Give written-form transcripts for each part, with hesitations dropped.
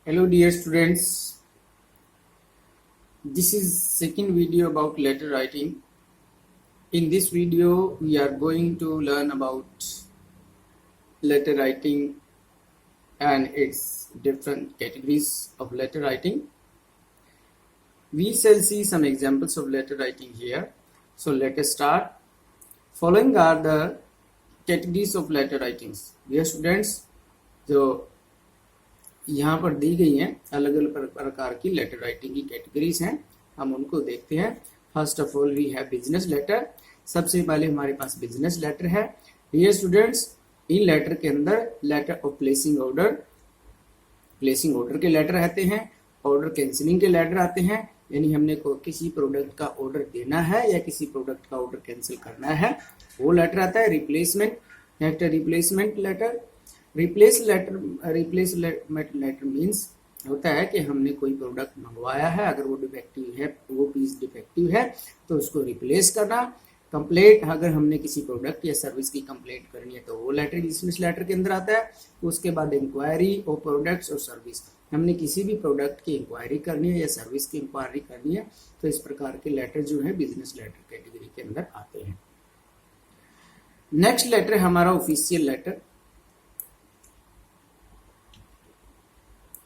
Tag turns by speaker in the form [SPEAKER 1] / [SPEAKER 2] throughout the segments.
[SPEAKER 1] Hello dear students, this is second video about letter writing. In this video we are going to learn about letter writing and its different categories of letter writing. We shall see some examples of letter writing here. So let us start. Following are the categories of letter writings. Dear students, जो यहाँ पर दी गई हैं अलग अलग प्रकार की letter writing की कैटेगरीज हैं, हम उनको देखते हैं। First of all we have business letter. सबसे पहले हमारे पास बिजनेस लेटर है। डियर स्टूडेंट्स, इन लेटर के अंदर लेटर ऑफ प्लेसिंग ऑर्डर के लेटर आते हैं, ऑर्डर कैंसिलिंग के लेटर आते हैं, यानी हमने को किसी प्रोडक्ट का ऑर्डर देना है या किसी प्रोडक्ट का ऑर्डर कैंसिल करना है, वो लेटर आता है। Replacement letter. Replace letter means होता है कि हमने कोई प्रोडक्ट मंगवाया है, अगर वो डिफेक्टिव है, वो पीस डिफेक्टिव है तो उसको रिप्लेस करना। कंप्लेंट, अगर हमने किसी प्रोडक्ट या सर्विस की कंप्लेंट करनी है तो वो लेटर बिजनेस लेटर के अंदर आता है। उसके बाद इंक्वायरी और प्रोडक्ट्स और सर्विस, हमने किसी भी प्रोडक्ट की इंक्वायरी करनी है या सर्विस की इंक्वायरी करनी है तो इस प्रकार के लेटर जो है बिजनेस लेटर कैटेगरी के अंदर आते हैं। नेक्स्ट लेटर हमारा ऑफिशियल लेटर।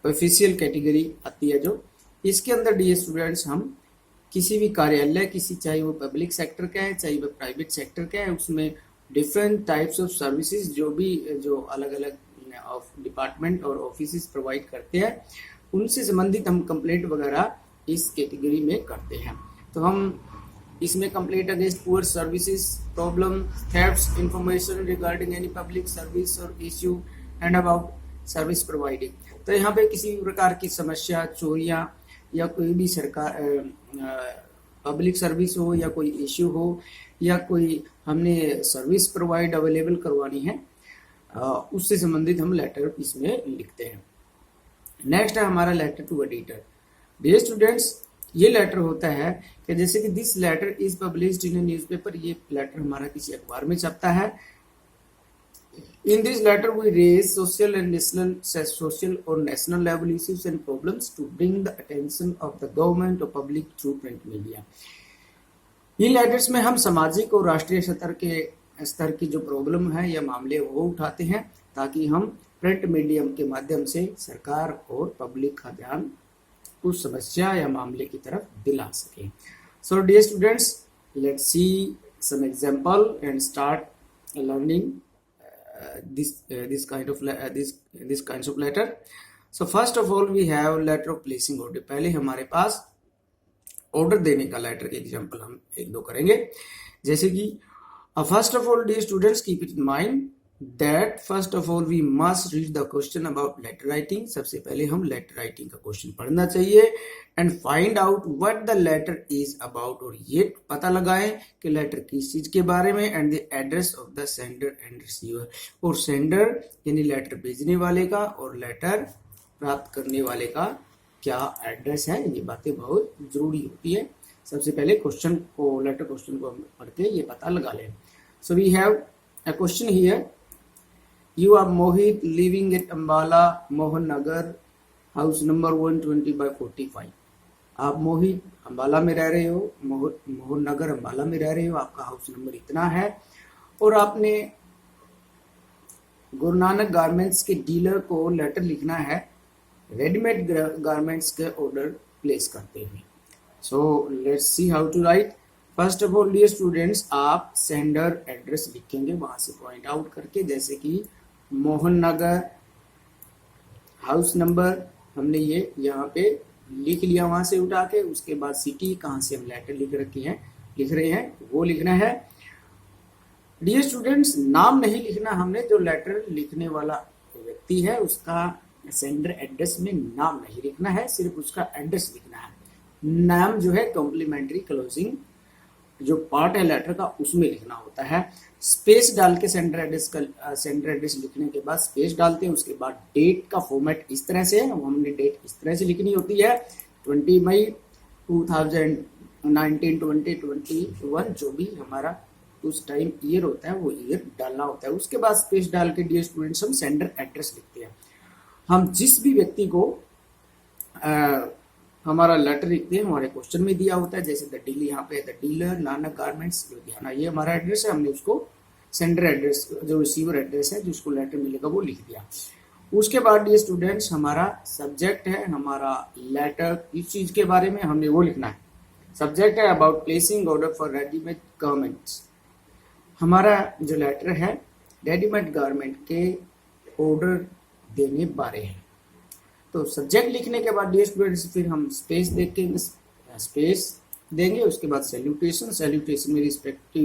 [SPEAKER 1] ऑफिशियल कैटेगरी आती है जो, इसके अंदर डियर स्टूडेंट्स हम किसी भी कार्यालय, किसी चाहे वो पब्लिक सेक्टर का है चाहे वो प्राइवेट सेक्टर का है, उसमें डिफरेंट टाइप्स ऑफ सर्विसेज जो अलग अलग डिपार्टमेंट और ऑफिसेस प्रोवाइड करते हैं, उनसे संबंधित हम कंप्लेंट वगैरह इस कैटेगरी में करते हैं। तो हम इसमें complaint against poor services, problem, thefts, information regarding any public service और issue and about service providing. तो यहाँ पे किसी प्रकार की समस्या, चोरियां या कोई भी सरकार पब्लिक सर्विस हो या कोई इश्यू हो या कोई हमने सर्विस प्रोवाइड अवेलेबल करवानी है, उससे संबंधित हम लेटर इसमें लिखते हैं। नेक्स्ट है हमारा letter to editor. Dear students, ये लेटर होता है कि जैसे कि this letter is published in a newspaper, ये लेटर हमारा किसी अखबार में छपता है। In this letter, we raise social or national level issues and problems to bring the attention of the government or public through print media. In letters में हम सामाजिक और राष्ट्रीय स्तर की जो प्रॉब्लम है या मामले वो उठाते हैं ताकि हम प्रिंट मीडियम के माध्यम से सरकार और पब्लिक का ध्यान उस समस्या या मामले की तरफ दिला सके। So dear students, let's see some example and start learning this kinds of letter. So first of all we have letter of placing order. पहले हमारे पास ऑर्डर देने का लेटर के एग्जांपल हम एक दो करेंगे। जैसे कि first of all dear students, keep it in mind that first of all we must read the question about letter writing. सबसे पहले हम लेटर राइटिंग का क्वेश्चन पढ़ना चाहिए and find out what the letter is about, और ये पता लगाएं कि लेटर किस चीज के बारे में, and the address of the sender and receiver, और सेंडर यानी लेटर भेजने वाले का और लेटर प्राप्त करने वाले का क्या एड्रेस है, ये बातें बहुत जरूरी होती है। सबसे पहले लेटर क्वेश्चन को हम पढ़ के ये पता लगा लें। So we have a question here, You are Mohit living at Ambala, Mohan Nagar, house number 120/45. आप मोहित अंबाला में रह रहे हो, मोहन नगर अंबाला में रह रहे हो, आपका हाउस नंबर इतना है और आपने गुरु नानक गारमेंट्स के डीलर को लेटर लिखना है रेडीमेड गारमेंट्स के ऑर्डर प्लेस करते हुए। So let's see how to write. First of all dear students, आप सेंडर एड्रेस लिखेंगे वहां से पॉइंट आउट करके, जैसे कि मोहन नगर, हाउस नंबर हमने ये यहाँ पे लिख लिया वहां से उठा के, उसके बाद सिटी कहाँ से हम लेटर लिख रहे हैं वो लिखना है। डियर स्टूडेंट्स, नाम नहीं लिखना हमने, जो लेटर लिखने वाला व्यक्ति है उसका सेंडर एड्रेस में नाम नहीं लिखना है, सिर्फ उसका एड्रेस लिखना है। नाम जो है कॉम्प्लीमेंट्री क्लोजिंग जो पार्ट है लेटर का उसमें लिखना होता है। स्पेस डाल के सेंडर एड्रेस लिखने के बाद स्पेस डालते हैं। उसके बाद डेट का फॉर्मेट इस तरह से है, हमने डेट इस तरह से लिखनी होती है 20 मई 2019 2021, जो भी हमारा उस टाइम ईयर होता है वो ईयर डालना होता है। उसके बाद स्पेस डाल के डियर स्टूडेंट्स हम सेंडर एड्रेस लिखते हैं। हम जिस भी व्यक्ति को हमारा लेटर लिखते हैं, हमारे क्वेश्चन में दिया होता है, जैसे द डीलर, यहाँ पे the dealer Nanak garments Ludhiana, ये हमारा एड्रेस है, हमने उसको सेंडर एड्रेस, जो रिसीवर एड्रेस है, जिसको लेटर मिलेगा वो लिख दिया। उसके बाद ये स्टूडेंट्स हमारा सब्जेक्ट है, हमारा लेटर इस चीज के बारे में हमने वो लिखना है। सब्जेक्ट है about placing order for readymade garments, हमारा जो लेटर है रेडीमेड गारमेंट के ऑर्डर देने बारे है। तो सब्जेक्ट लिखने के बाद डियर स्टूडेंट्स फिर हम स्पेस देखेंगे, स्पेस देंगे, उसके बाद सैल्यूटेशन, सैल्यूटेशन में रिस्पेक्ट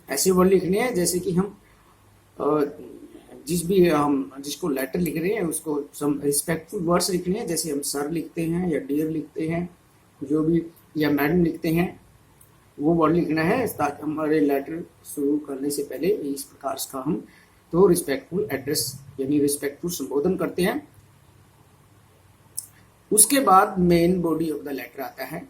[SPEAKER 1] ऐसे वर्ड लिखने हैं जैसे कि हम जिसको लेटर लिख रहे हैं उसको सम रिस्पेक्टफुल वर्ड्स लिखने हैं, जैसे हम सर लिखते हैं या डियर लिखते हैं, जो भी, या मैडम लिखते हैं, वो वर्ड लिखना है ताकि हमारे लेटर शुरू करने से पहले इस प्रकार का हम तो रिस्पेक्टफुल एड्रेस यानी रिस्पेक्टफुल संबोधन करते हैं। उसके बाद main body of the letter आता है,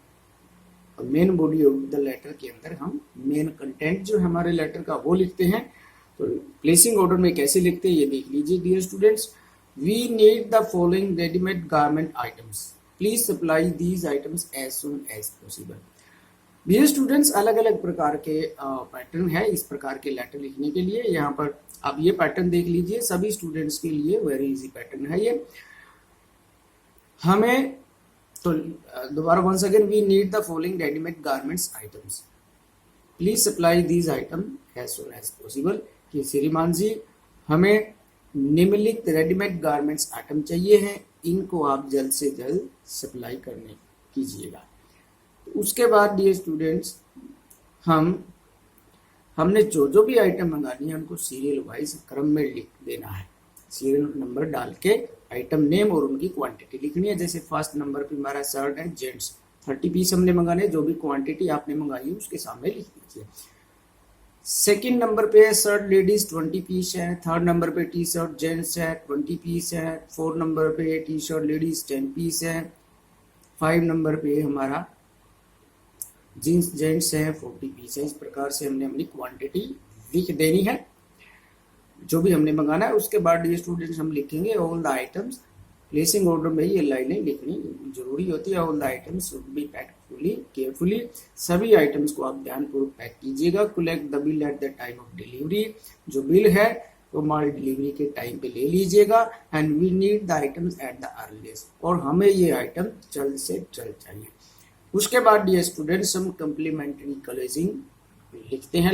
[SPEAKER 1] और main body of the letter के अंदर हम मेन कंटेंट जो है हमारे लेटर का वो लिखते हैं। तो प्लेसिंग ऑर्डर में कैसे लिखते हैं ये देख लीजिए dear students. We need the following readymade garment items, please supply these items as soon as possible. Dear students अलग अलग प्रकार के पैटर्न है इस प्रकार के लेटर लिखने के लिए। यहाँ पर आप ये पैटर्न देख लीजिए, सभी स्टूडेंट्स के लिए वेरी इजी पैटर्न है ये। हमें तो दोबारा once again, we need the following readymade garments items, please supply these item as soon as possible, कि श्रीमान जी हमें निम्नलिखित रेडीमेड गारमेंट्स आइटम चाहिए हैं, इनको आप जल्द से जल्द सप्लाई करने कीजिएगा। उसके बाद डियर स्टूडेंट्स हमने जो भी आइटम मंगानी है उनको सीरियल वाइज क्रम में लिख देना है, सीरियल नंबर डाल के आइटम नेम और उनकी क्वांटिटी लिखनी है। जैसे फर्स्ट नंबर पे हमारा शर्ट है जेंट्स, 30 पीस हमने मंगाने, जो भी क्वांटिटी आपने मंगाई है उसके सामने लिख दीजिए। सेकंड नंबर पे है शर्ट लेडीज 20 पीस है, थर्ड नंबर पे टी शर्ट जेंट्स है 20 पीस है, फोर्थ नंबर पे टी शर्ट लेडीज 10 पीस है, 5 नंबर पे हमारा जींस जेंट्स है 40 पीस है। इस प्रकार से हमने अपनी क्वांटिटी लिख देनी है जो भी हमने मंगाना है। उसके बाद ये स्टूडेंट्स हम लिखेंगे all the items, placing order में ये लाइनें लिखनी जरूरी होती है। All the items should be packed fully carefully, सभी आइटम्स को आप ध्यानपूर्वक पैक कीजिएगा। Collect the bill at the time of delivery, जो बिल है वो हमारी डिलीवरी के टाइम पे ले लीजिएगा। And we need the items at the earliest, और हमें ये आइटम जल्द से जल्द चाहिए। उसके बाद डियर स्टूडेंट्स हम कम्प्लीमेंट्री क्लोजिंग लिखते हैं।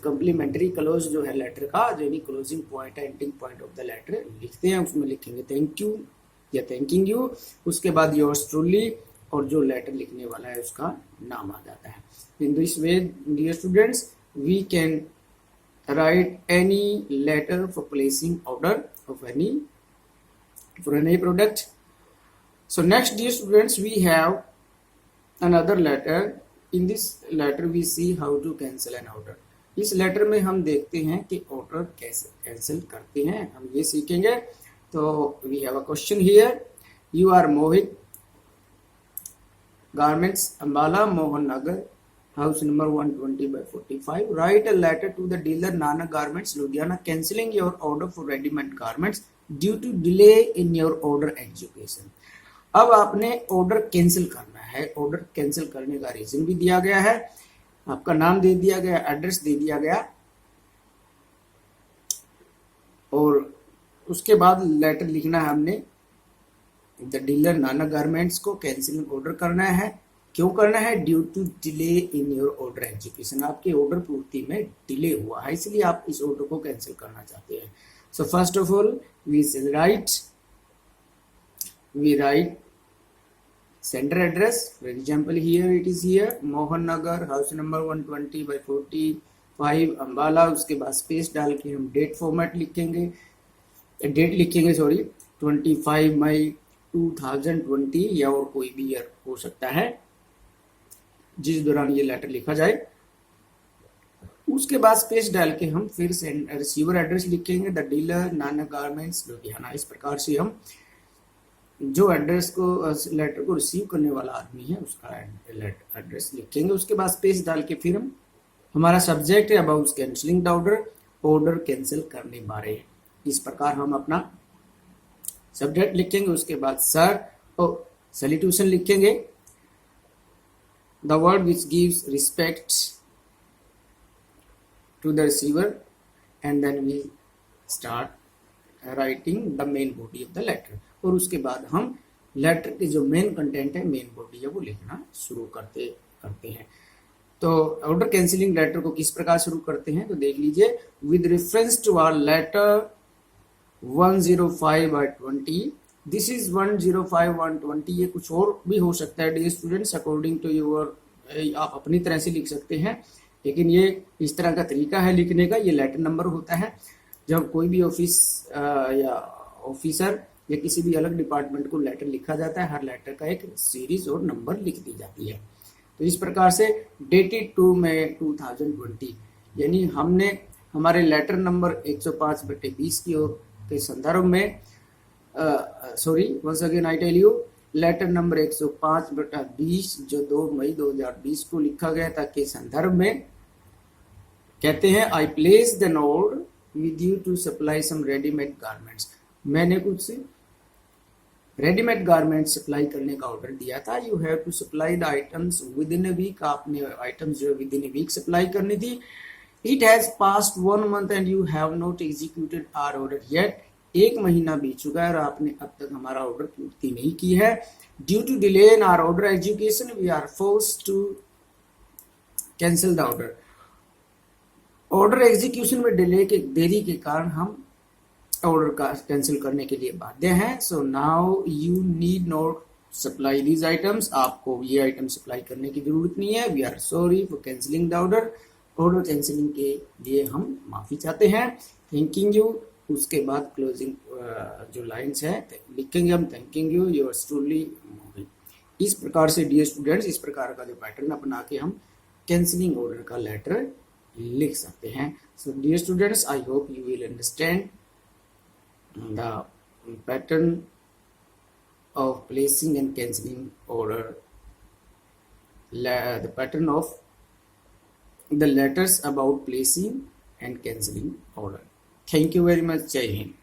[SPEAKER 1] कम्प्लीमेंट्री क्लोज जो है लेटर का, जो क्लोजिंग पॉइंट है, ending point of the letter लिखते हैं, उसमें लिखेंगे थैंक यू या थैंकिंग यू। उसके बाद योर्स ट्रूली, और जो लेटर लिखने वाला है उसका नाम आ जाता है। In this way dear students we can write any letter for placing order of any product. So next dear students we have another letter. In this letter we see how to cancel an order. इस letter में हम देखते हैं कि order कैसे cancel करते हैं, हम ये सीखेंगे। तो we have a question here. You are Mohit, Garments, Ambala, Mohan Nagar, house number 120/45. Write a letter to the dealer Nanak Garments, Ludhiana, cancelling your order for ready-made garments due to delay in your order execution. अब आपने order cancel करना है। Order cancel करने का reason भी दिया गया है, आपका नाम दे दिया गया, एड्रेस दे दिया गया, और उसके बाद लेटर लिखना है हमने द डीलर नानक गारमेंट्स को कैंसिलिंग ऑर्डर करना है। क्यों करना है? Due to delay in your order execution, आपके ऑर्डर पूर्ति में डिले हुआ है, इसलिए आप इस ऑर्डर को कैंसिल करना चाहते हैं। So first of all we write sender address. For example, here it is here Mohan Nagar, house number 120/45 Ambala. उसके बाद स्पेस डाल के हम डेट फॉर्मेट लिखेंगे, डेट लिखेंगे 25 मई 2020, या और कोई भी ईयर हो सकता है जिस दौरान ये लेटर लिखा जाए। उसके बाद स्पेस डाल के हम फिर रिसीवर एड्रेस लिखेंगे the dealer Nanak garments Ludhiana. इस प्रकार से हम जो एड्रेस को लेटर को रिसीव करने वाला आदमी है उसका एड्रेस लिखेंगे। उसके बाद स्पेस डाल के फिर हम हमारा सब्जेक्ट है about cancelling the order, order cancel करने बारे इस प्रकार हम अपना सब्जेक्ट लिखेंगे, उसके बाद सर और सैल्यूटेशन लिखेंगे, the word which gives respect to the receiver, and then we start writing the main body of the letter. और उसके बाद हम लेटर के जो मेन कंटेंट है, मेन बॉडी है, वो लिखना शुरू करते हैं। तो ऑर्डर कैंसिलिंग लेटर को किस प्रकार शुरू करते हैं, तो देख लीजिए, with reference to our letter 105/20, this is 105/120, ये कुछ और भी हो सकता है dear students, according to your, आप अपनी तरह से लिख सकते हैं, लेकिन ये इस तरह का तरीका है लिखने का। ये लेटर नंबर होता है। जब कोई भी ऑफिस या ऑफिसर या किसी भी अलग डिपार्टमेंट को लेटर लिखा जाता है, हर लेटर का एक सीरीज और नंबर लिख दी जाती है। तो इस प्रकार से डेटेड 2 मई 2020, यानी हमने हमारे लेटर नंबर 105/20 की ओर के संदर्भ में, sorry once again I tell you, letter number 105/20 जो 2 मई 2020 को लिखा गया था के संदर्भ में कहते हैं, I place the note with you to supply some readymade garments, मैंने कुछ रेडीमेड गारमेंट सप्लाई करने का ऑर्डर दिया था। You have to supply the items within a week, आपने आइटम्स जो विद इन अ वीक सप्लाई करनी थी। It has passed 1 month and you have not executed our order yet, 1 महीना बीत चुका है और आपने अब तक हमारा ऑर्डर पूर्ति नहीं की है। Due to delay in our order execution we are forced to cancel the order, order execution में देरी के कारण हम ऑर्डर का कैंसिल करने के लिए बाध्य हैं। So now you need not supply these items, आपको ये आइटम सप्लाई करने की जरूरत नहीं है। We are sorry for cancelling the order, order cancelling के लिए हम माफी चाहते हैं। थैंकिंग यू, उसके बाद क्लोजिंग जो लाइंस है लिखेंगे हम, थैंकिंग यू योर्स ट्रूली। इस प्रकार से डियर स्टूडेंट्स, इस प्रकार का जो पैटर्न अपना के हम कैंसिलिंग ऑर्डर का लेटर लिख सकते हैं। So dear students, I hope you will understand the pattern of placing and cancelling order, the pattern of the letters about placing and cancelling order. Thank you very much. Jai Hind.